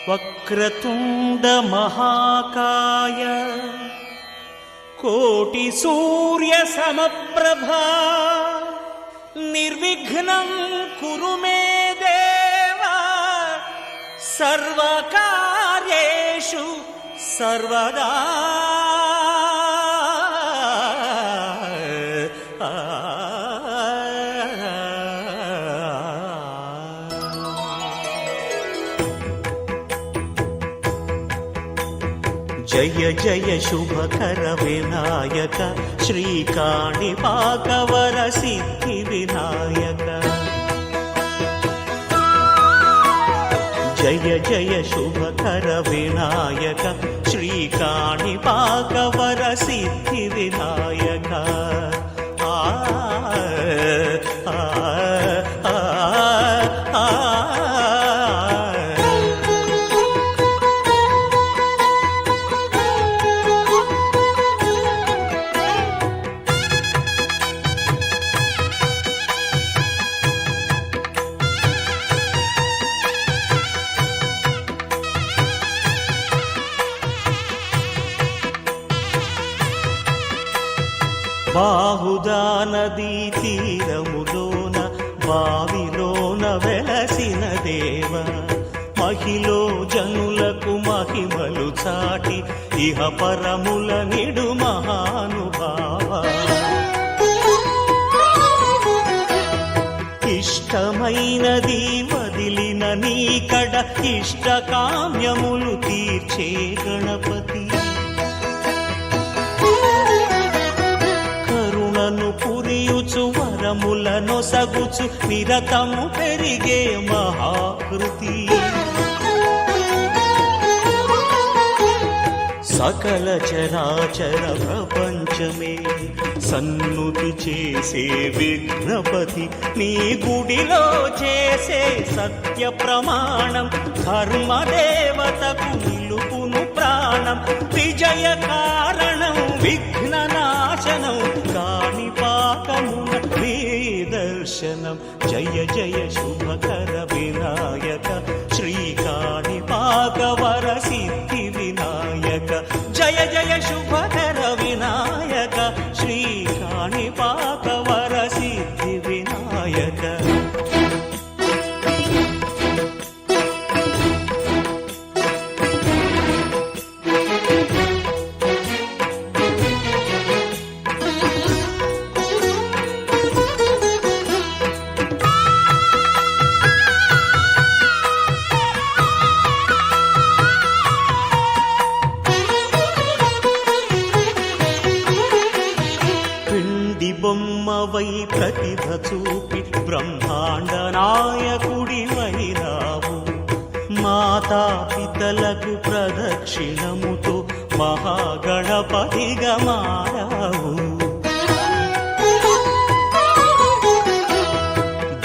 వక్రతుండ మహాకాయ కోటి సూర్య సమప్రభా నిర్విఘ్నం కురు మే దేవ సర్వకార్యేషు సర్వదా. జయ జయ శుభకర వినాయక శ్రీకాణిపాకవర సిద్ధి వినాయక. జయ జయ శుభకర వినాయక శ్రీకాణిపాకవర సిద్ధి వినాయక. బాహుదా నదీ తీరములోన బావిలోన వెలసిన దేవ మహిలో జనులకు మహిమలు చాటి ఇహ పరముల నిడు మహానుభావ. ఇష్టమైనది వదిలిన నీకడ ఇష్ట కామ్యములు తీర్చే గణపతి. పురియుచు వరములను సగుచు నిరతము పెరిగే మహాకృతి. సకల చరాచర ప్రపంచమే సన్నుతి చేసే విఘ్నపతి నీ గుడిలో చేసే సత్య ప్రమాణం ధర్మదేవతకు నిలుపును ప్రాణం. విజయ కారణం విఘ్న నాశనం కాణిపాకమున దర్శనం. జయ జయ శుభకర వినాయక శ్రీకాణిపాకవర సిద్ధి వినాయక. జయ జయ శుభకర వినాయక శ్రీకాణిపాకవర సిద్ధి వినాయక. బొమ్మవై ప్రతిభ చూపి బ్రహ్మాండ నాయకుడి వైరావు. మాతా పితలకు ప్రదక్షిణముతో మహాగణపతిగా మారావు.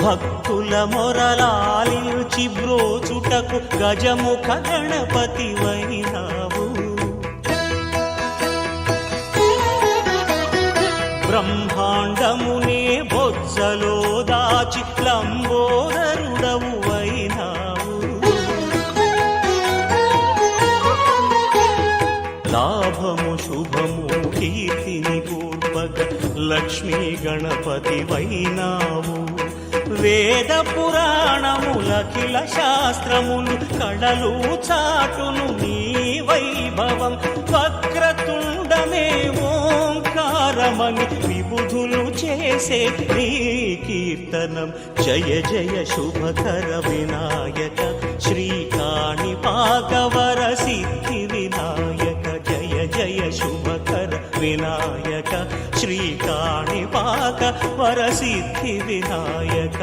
భక్తుల మొరలాలించి బ్రోచుటకు గజముఖ గణపతి వైరావు. బ్రహ్మాండమునే బొజ్జలో దాచి లంబోదరుడవు అయినావు. లాభము శుభము కీర్తిని పూర్వక లక్ష్మీ గణపతి వైనావు. వేద పురాణములఖిల శాస్త్రములు కళలు చాటును నీ వైభవం. వక్రతుండమే ఓంకారమని విబుధులు చేసే నీ కీర్తనం. జయ జయ శుభకర వినాయక శ్రీకాణిపాకవర సిద్ధి వినాయక. జయ జయ శుభకర వినాయక శ్రీకాణిపాకవర సిద్ధి వినాయక.